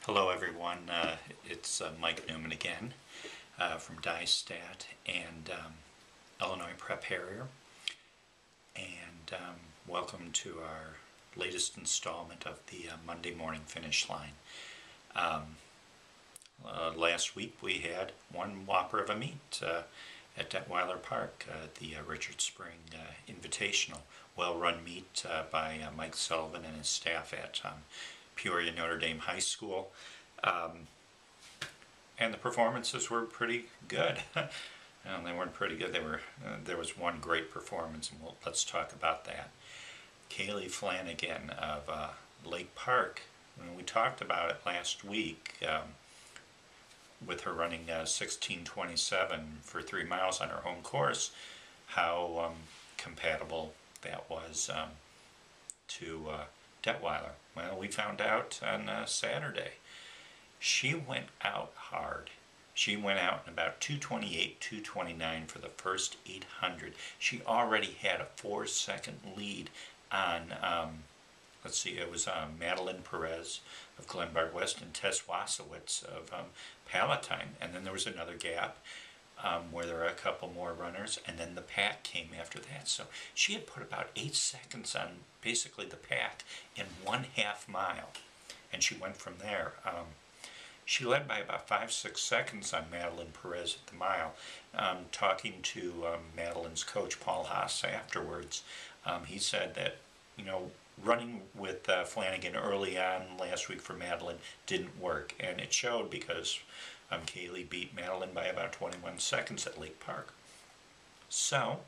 Hello everyone, it's Mike Newman again from DieStat and Illinois Prep Harrier, and welcome to our latest installment of the Monday Morning Finish Line. Last week we had one whopper of a meet at Detweiler Park, the Richard Spring Invitational, well-run meet by Mike Sullivan and his staff at Peoria Notre Dame High School, and the performances were pretty good. They weren't pretty good. There was one great performance, and let's talk about that. Kaylee Flanagan of Lake Park. We talked about it last week with her running 16:27 for 3 miles on her home course, how compatible that was to Detweiler. Well, we found out on Saturday. She went out hard. She went out in about 2:28, 2:29 for the first 800. She already had a 4-second lead on, let's see, it was Madeline Perez of Glenbard West and Tess Wasowitz of Palatine. And then there was another gap where there were a couple more runners, and then the pack came after that. So she had put about 8 seconds on basically the pack in 1/2 mile, and she went from there. She led by about 5-6 seconds on Madeline Perez at the mile. Talking to Madeline's coach, Paul Haas, afterwards, he said that, running with Flanagan early on last week for Madeline didn't work, and it showed because Kaylee beat Madeline by about 21 seconds at Lake Park. So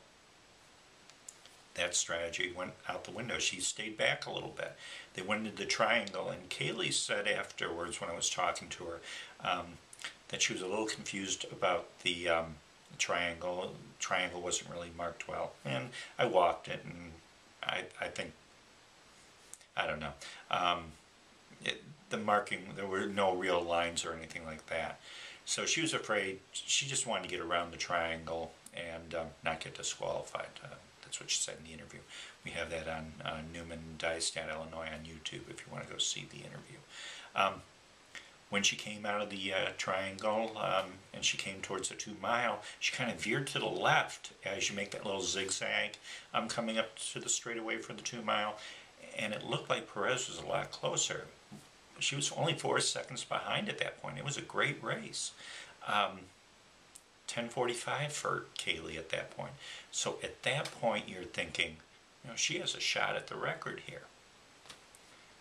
that strategy went out the window. She stayed back a little bit. They went into the triangle, and Kaylee said afterwards when I was talking to her that she was a little confused about the triangle. The triangle wasn't really marked well, and I walked it, and I think, I don't know, the marking, there were no real lines or anything like that. So she was afraid. She just wanted to get around the triangle and not get disqualified. That's what she said in the interview. We have that on Newman DieStat Illinois on YouTube if you want to go see the interview. When she came out of the triangle and she came towards the 2 mile, she kind of veered to the left as you make that little zigzag coming up to the straightaway for the 2 mile, and it looked like Perez was a lot closer. She was only 4 seconds behind at that point. It was a great race. 10:45 for Kaylee at that point. So at that point you're thinking, she has a shot at the record here.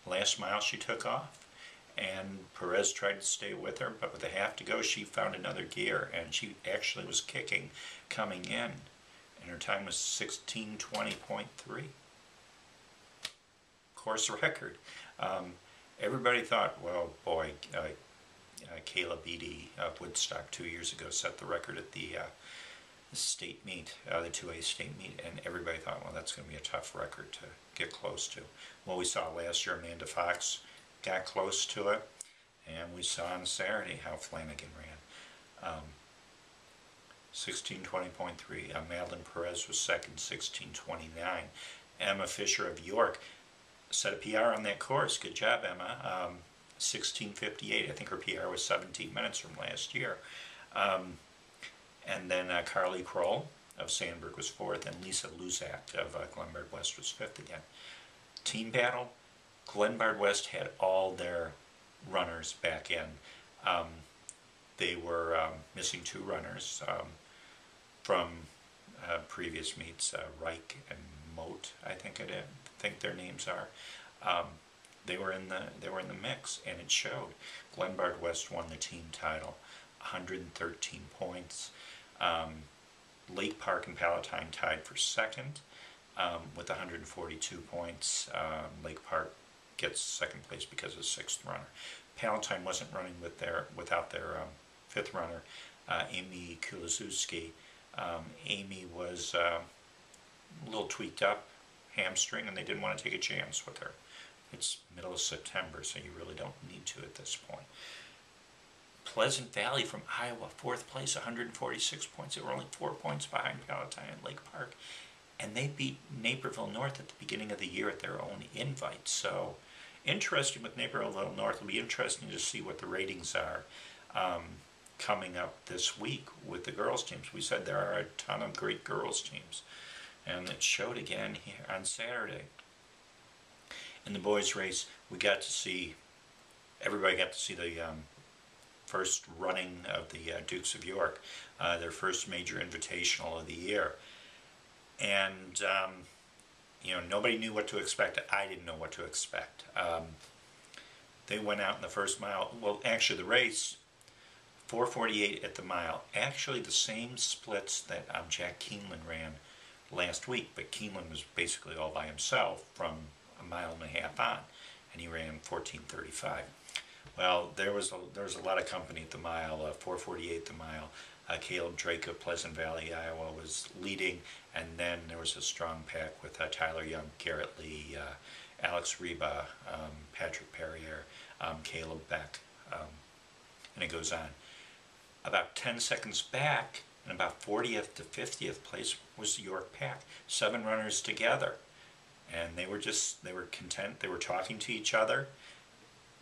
Last mile she took off, and Perez tried to stay with her, but with a half to go she found another gear, and she actually was kicking coming in, and her time was 16:20.3. Course record. Everybody thought, well, boy, Kayla Beatty of Woodstock 2 years ago set the record at the state meet, the 2A state meet, and everybody thought, well, that's going to be a tough record to get close to. Well, we saw last year Amanda Fox got close to it, and we saw on Saturday how Flanagan ran. 16:20.3. Madeline Perez was second, 16:29. Emma Fisher of York set a PR on that course. Good job, Emma. 16:58. I think her PR was 17 minutes from last year. And then Carly Kroll of Sandburg was fourth, and Lisa Luzak of Glenbard West was fifth again. Team battle. Glenbard West had all their runners back in. They were missing 2 runners from previous meets, Reich and Moat, I think their names are. They were in the mix, and it showed. Glenbard West won the team title, 113 points. Lake Park and Palatine tied for second with 142 points. Lake Park gets second place because of the 6th runner. Palatine wasn't running without their 5th runner, Amy Kulaszewski. Amy was a little tweaked up, hamstring, and they didn't want to take a chance with her. It's middle of September, so you really don't need to at this point. Pleasant Valley from Iowa, 4th place, 146 points. They were only 4 points behind Palatine and Lake Park. And they beat Naperville North at the beginning of the year at their own invite. So interesting with Naperville North. It'll be interesting to see what the ratings are coming up this week with the girls teams. We said there are a ton of great girls teams, and it showed again here on Saturday. In the boys race, we got to see, everybody got to see the first running of the Dukes of York, their first major invitational of the year. And, you know, nobody knew what to expect. I didn't know what to expect. They went out in the first mile. Well, actually, the race, 4:48 at the mile. Actually, the same splits that Jack Keeneland ran last week, but Keeneland was basically all by himself from a mile and a half on, and he ran 14:35. Well, there was a lot of company at the mile. 4:48 the mile. Caleb Drake of Pleasant Valley, Iowa, was leading, and then there was a strong pack with Tyler Young, Garrett Lee, Alex Reba, Patrick Harrier, Caleb Beck, and it goes on. About 10 seconds back, and about 40th to 50th place was the York pack, 7 runners together, and they were content. They were talking to each other,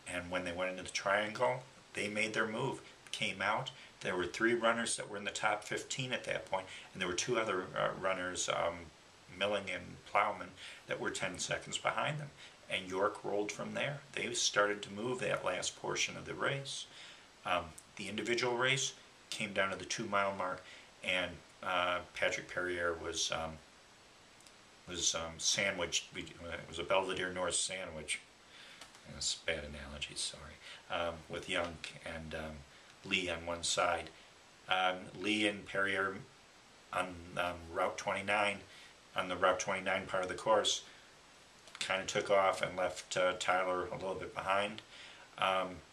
and when they went into the triangle, they made their move, came out. There were 3 runners that were in the top 15 at that point, and there were 2 other runners, Milling and Plowman, that were 10 seconds behind them. And York rolled from there. They started to move that last portion of the race. The individual race came down to the 2-mile mark, and Patrick Perrier was sandwiched. It was a Belvedere North sandwich. That's a bad analogy, sorry. With Young and Lee on one side. Lee and Perrier on Route 29, on the Route 29 part of the course, kind of took off and left Tyler a little bit behind.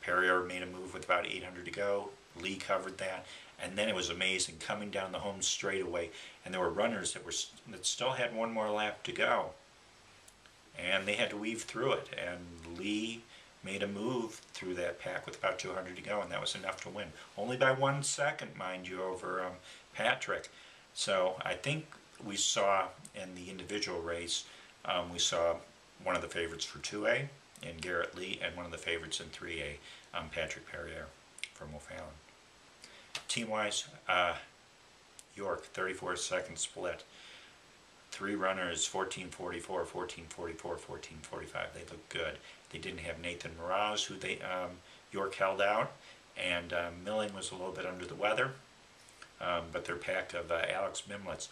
Perrier made a move with about 800 to go. Lee covered that, and then it was amazing coming down the home straightaway, and there were runners that still had one more lap to go, and they had to weave through it, and Lee made a move through that pack with about 200 to go, and that was enough to win. Only by 1 second, mind you, over Patrick. So I think we saw in the individual race, we saw one of the favorites for 2A in Garrett Lee, and one of the favorites in 3A, Patrick Perrier from O'Fallon. Team-wise, York, 34-second split. 3 runners, 14:44, 14:44, 14:45. They look good. They didn't have Nathan Mraz, who York held out, and Milling was a little bit under the weather. But their pack of Alex Mimlitz,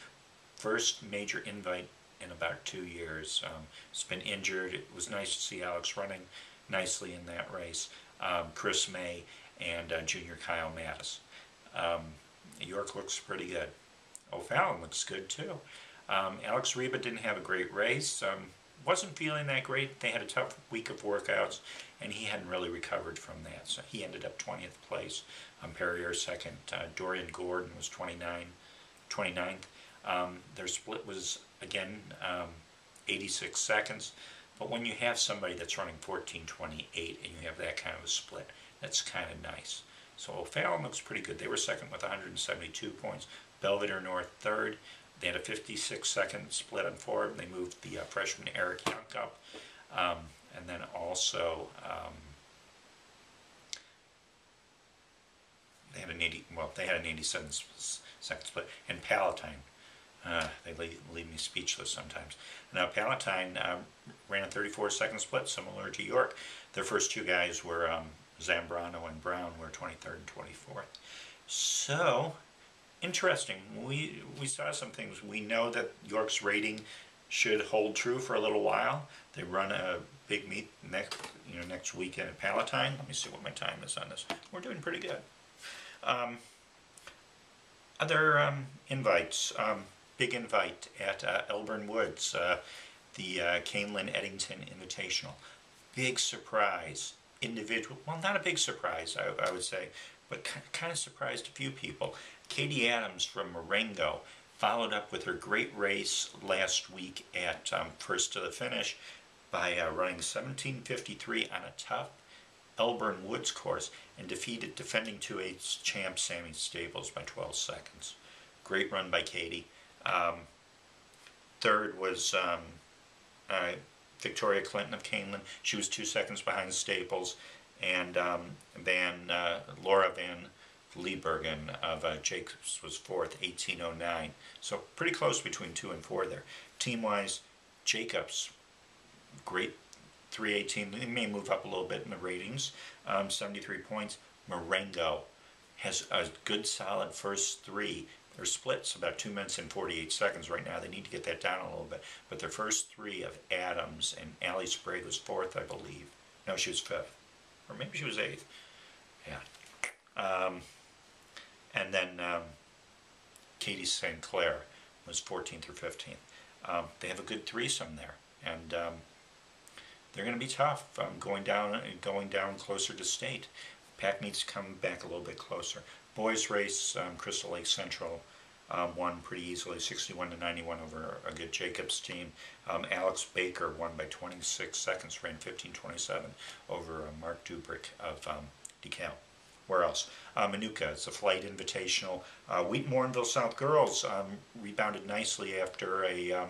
first major invite in about 2 years. He's been injured. It was nice to see Alex running nicely in that race. Chris May and junior Kyle Mattis. York looks pretty good. O'Fallon looks good too. Alex Reba didn't have a great race. Wasn't feeling that great. They had a tough week of workouts, and he hadn't really recovered from that. So he ended up 20th place. Perrier second. Dorian Gordon was 29th. Their split was, again, 86 seconds. But when you have somebody that's running 14:28 and you have that kind of a split, that's kind of nice. So O'Fallon looks pretty good. They were second with 172 points. Belvedere North third. They had a 56-second split on Ford. They moved the freshman Eric Young up. And then also, they had an 87-second split. And Palatine, they leave me speechless sometimes. Now Palatine ran a 34-second split, similar to York. Their first 2 guys were Zambrano and Brown, were 23rd and 24th. So, interesting. We saw some things. We know that York's rating should hold true for a little while. They run a big meet next weekend at Palatine. Let me see what my time is on this. We're doing pretty good. Other invites. Big invite at Elburn Woods, the Canelan Eddington Invitational. Big surprise. Individual. Well, not a big surprise, I would say, but kind of surprised a few people. Katie Adams from Marengo followed up with her great race last week at First to the Finish by running 17:53 on a tough Elburn Woods course and defeated defending 2/8 champ Sammy Stables by 12 seconds. Great run by Katie. Third was Victoria Clinton of Canelan. She was 2 seconds behind Staples, and Laura Van Liebergen of Jacobs was 4th, 18:09. So pretty close between 2 and 4 there. Team-wise, Jacobs, great 3:18. They may move up a little bit in the ratings. 73 points. Marengo has a good solid first 3. Their splits about 2 minutes and 48 seconds right now. They need to get that down a little bit. But their first 3 of Adams and Allie Sprague was 4th, I believe. No, she was 5th. Or maybe she was 8th. Yeah. And then Katie St. Clair was 14th or 15th. They have a good threesome there. And they're going to be tough going down closer to state. Pack needs to come back a little bit closer. Boys race, Crystal Lake Central won pretty easily, 61-91 over a good Jacobs team. Alex Baker won by 26 seconds, ran 15:27 over Mark Dubrick of DeKalb. Where else? Manuka, it's a flight invitational. Wheat Morinville South girls rebounded nicely after a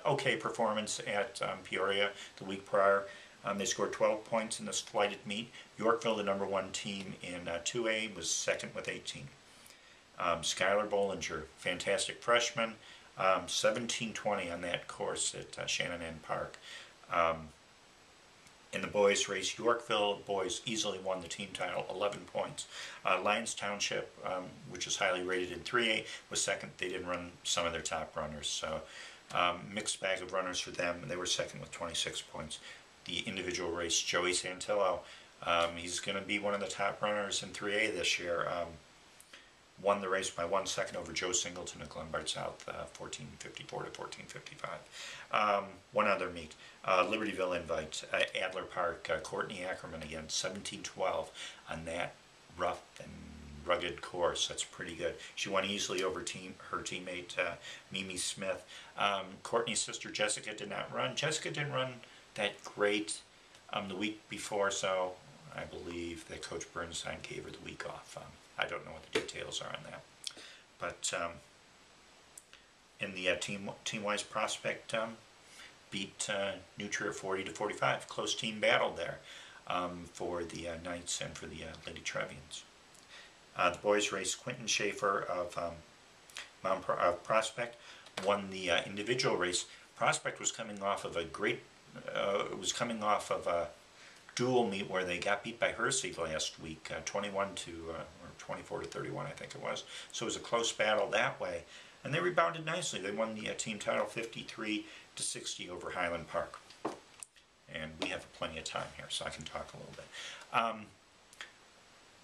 okay performance at Peoria the week prior. They scored 12 points in this flighted meet. Yorkville, the #1 team in 2A, was second with 18. Skylar Bollinger, fantastic freshman, 17:20 on that course at Shannon Ann Park. In the boys race, Yorkville boys easily won the team title, 11 points. Lyons Township, which is highly rated in 3A, was second. They didn't run some of their top runners, so mixed bag of runners for them. They were second with 26 points. The individual race, Joey Santillo, he's going to be one of the top runners in 3A this year. Won the race by 1 second over Joe Singleton of Glenbard South, 14:54 to 14:55. One other meet, Libertyville Invite, Adler Park, Courtney Ackerman again, 17:12 on that rough and rugged course. That's pretty good. She won easily over her teammate Mimi Smith. Courtney's sister Jessica did not run. Jessica didn't run that great the week before, so I believe that Coach Bernstein gave her the week off. I don't know what the details are on that. But in the team-wise prospect, beat Nutria 40-45. Close team battle there for the Knights and for the Lady Trevians. The boys race, Quentin Schaefer of Prospect won the individual race. Prospect was coming off of a dual meet where they got beat by Hersey last week, 24-31, I think it was. So it was a close battle that way, and they rebounded nicely. They won the team title 53-60 over Highland Park. And we have plenty of time here, so I can talk a little bit.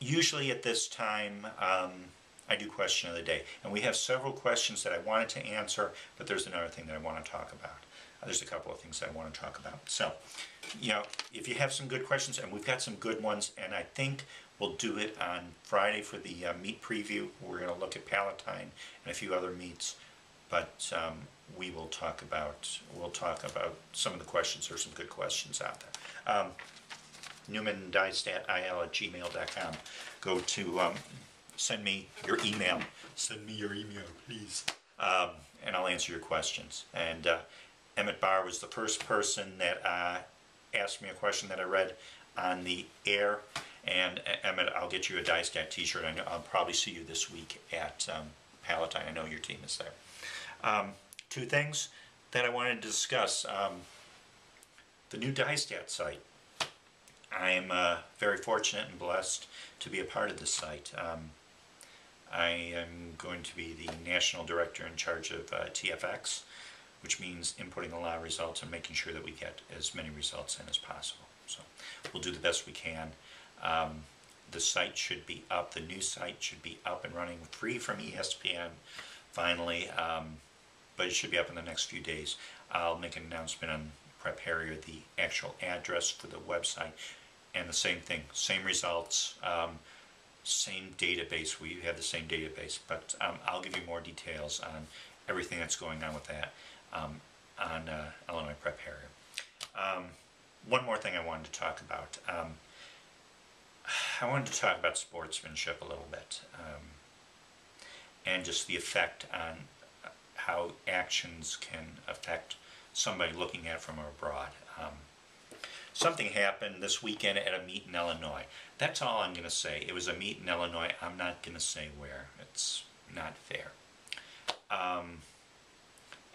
Usually at this time, I do question of the day, and we have several questions that I wanted to answer, but there's another thing that I want to talk about. There's a couple of things I want to talk about. So, if you have some good questions, and we've got some good ones, and I think we'll do it on Friday for the meet preview. We're going to look at Palatine and a few other meets, but we'll talk about some of the questions. There's some good questions out there. NewmanDiestatIL@gmail.com. Go to send me your email. Send me your email, please, and I'll answer your questions. And Emmett Barr was the first person that asked me a question that I read on the air. And Emmett, I'll get you a Die-Stat t-shirt. I'll probably see you this week at Palatine. I know your team is there. Two things that I wanted to discuss. The new Die-Stat site. I am very fortunate and blessed to be a part of this site. I am going to be the national director in charge of TFX, which means inputting a lot of results and making sure that we get as many results in as possible. So we'll do the best we can. The site should be up, the new site should be up and running, free from ESPN finally, but it should be up in the next few days. I'll make an announcement on Prep Harrier, the actual address for the website, and the same thing, same results, same database. We have the same database, but I'll give you more details on everything that's going on with that on Illinois Prep Harrier. One more thing I wanted to talk about. I wanted to talk about sportsmanship a little bit, and just the effect on how actions can affect somebody looking at it from abroad. Something happened this weekend at a meet in Illinois. That's all I'm going to say. It was a meet in Illinois. I'm not going to say where. It's not fair.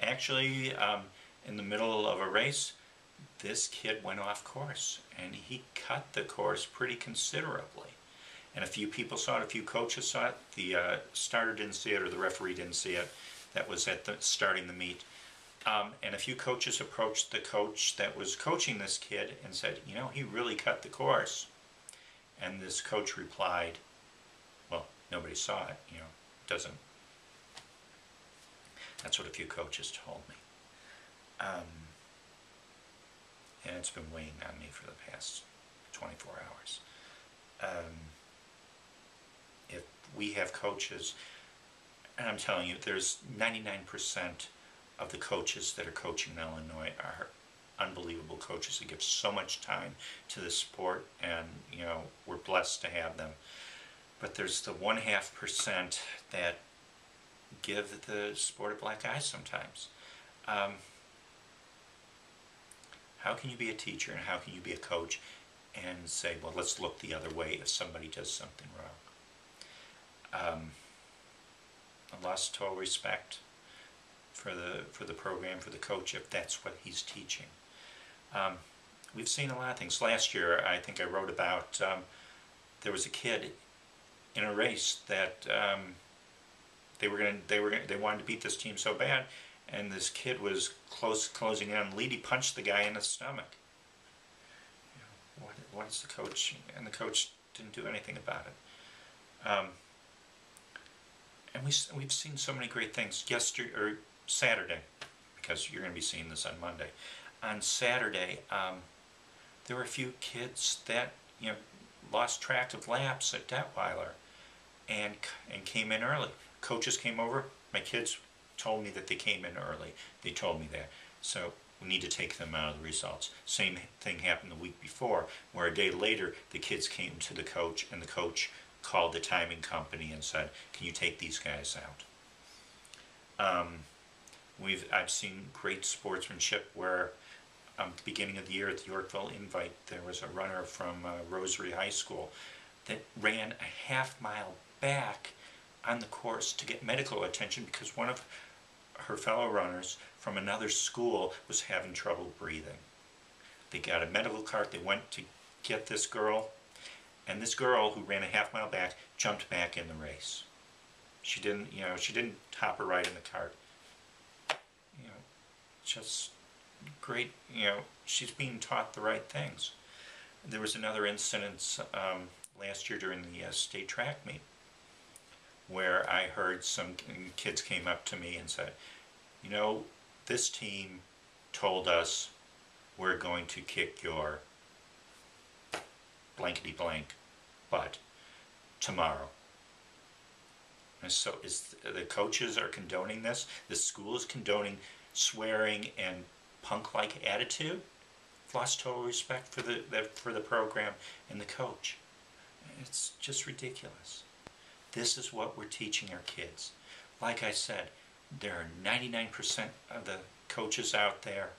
Actually, in the middle of a race, this kid went off course, and he cut the course pretty considerably. And a few people saw it, a few coaches saw it. The starter didn't see it, or the referee didn't see it. That was at the starting the meet. And a few coaches approached the coach that was coaching this kid and said, you know, he really cut the course. And this coach replied, well, nobody saw it, you know, doesn't. That's what a few coaches told me. And it's been weighing on me for the past 24 hours. If we have coaches, and I'm telling you, there's 99% of the coaches that are coaching in Illinois are unbelievable coaches that give so much time to the sport, and you know, we're blessed to have them. But there's the 1.5% that give the sport a black eye sometimes. How can you be a teacher and how can you be a coach and say, well, let's look the other way if somebody does something wrong? I lost total respect for the program, for the coach, if that's what he's teaching. We've seen a lot of things. Last year, I think I wrote about there was a kid in a race that they wanted to beat this team so bad, and this kid was closing in on the lead. He punched the guy in the stomach. You know, what is the coach? And the coach didn't do anything about it. And we've seen so many great things. Saturday, because you're going to be seeing this on Monday. On Saturday, there were a few kids that lost track of laps at Detweiler and came in early. Coaches came over. My kids told me that they came in early. They told me that. So we need to take them out of the results. Same thing happened the week before, where a day later the kids came to the coach, and the coach called the timing company and said, can you take these guys out? I've seen great sportsmanship where at the beginning of the year at the Yorkville Invite, there was a runner from Rosary High School that ran a half-mile back on the course to get medical attention because one of her fellow runners from another school was having trouble breathing. They got a medical cart, they went to get this girl, and this girl who ran a half-mile back jumped back in the race. She didn't hop her right in the cart. Just great, she's being taught the right things. There was another incident last year during the state track meet where I heard some kids came up to me and said, this team told us we're going to kick your blankety blank butt tomorrow. And so the coaches are condoning this. The school is condoning swearing and punk-like attitude. I've lost total respect for the program and the coach. It's just ridiculous. This is what we're teaching our kids. Like I said, there are 99% of the coaches out there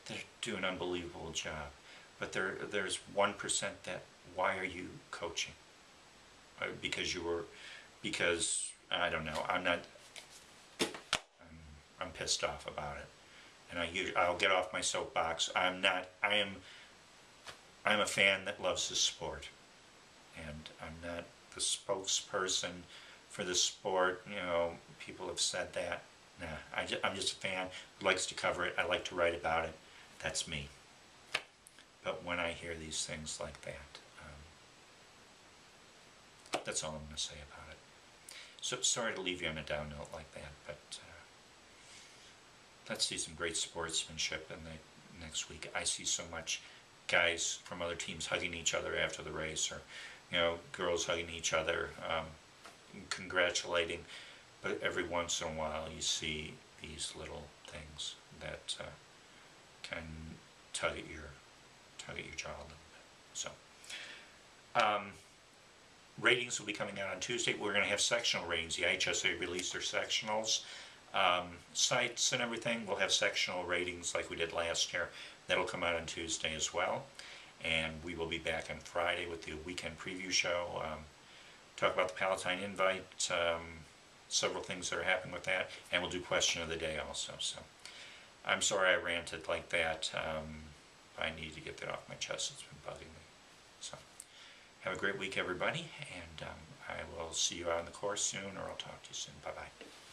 that do an unbelievable job. But there's 1% that, why are you coaching? Because I don't know, I'm pissed off about it. And I'll get off my soapbox. I am a fan that loves the sport. And I'm not the spokesperson for the sport. People have said that. Nah, I'm just a fan who likes to cover it. I like to write about it. That's me. But when I hear these things like that, that's all I'm going to say about it. So sorry to leave you on a down note like that, but let's see some great sportsmanship in the next week. I see so much guys from other teams hugging each other after the race, or girls hugging each other, congratulating. But every once in a while, you see these little things that can tug at your jaw a little bit. So, ratings will be coming out on Tuesday. We're going to have sectional ratings. The IHSA released their sectionals. Sites and everything, we'll have sectional ratings like we did last year. That'll come out on Tuesday as well. And we will be back on Friday with the weekend preview show. Talk about the Palatine Invite, several things that are happening with that, and we'll do question of the day also. So I'm sorry I ranted like that. I need to get that off my chest. It's been bugging me. So have a great week, everybody, and I will see you out on the course soon, or I'll talk to you soon. Bye-bye.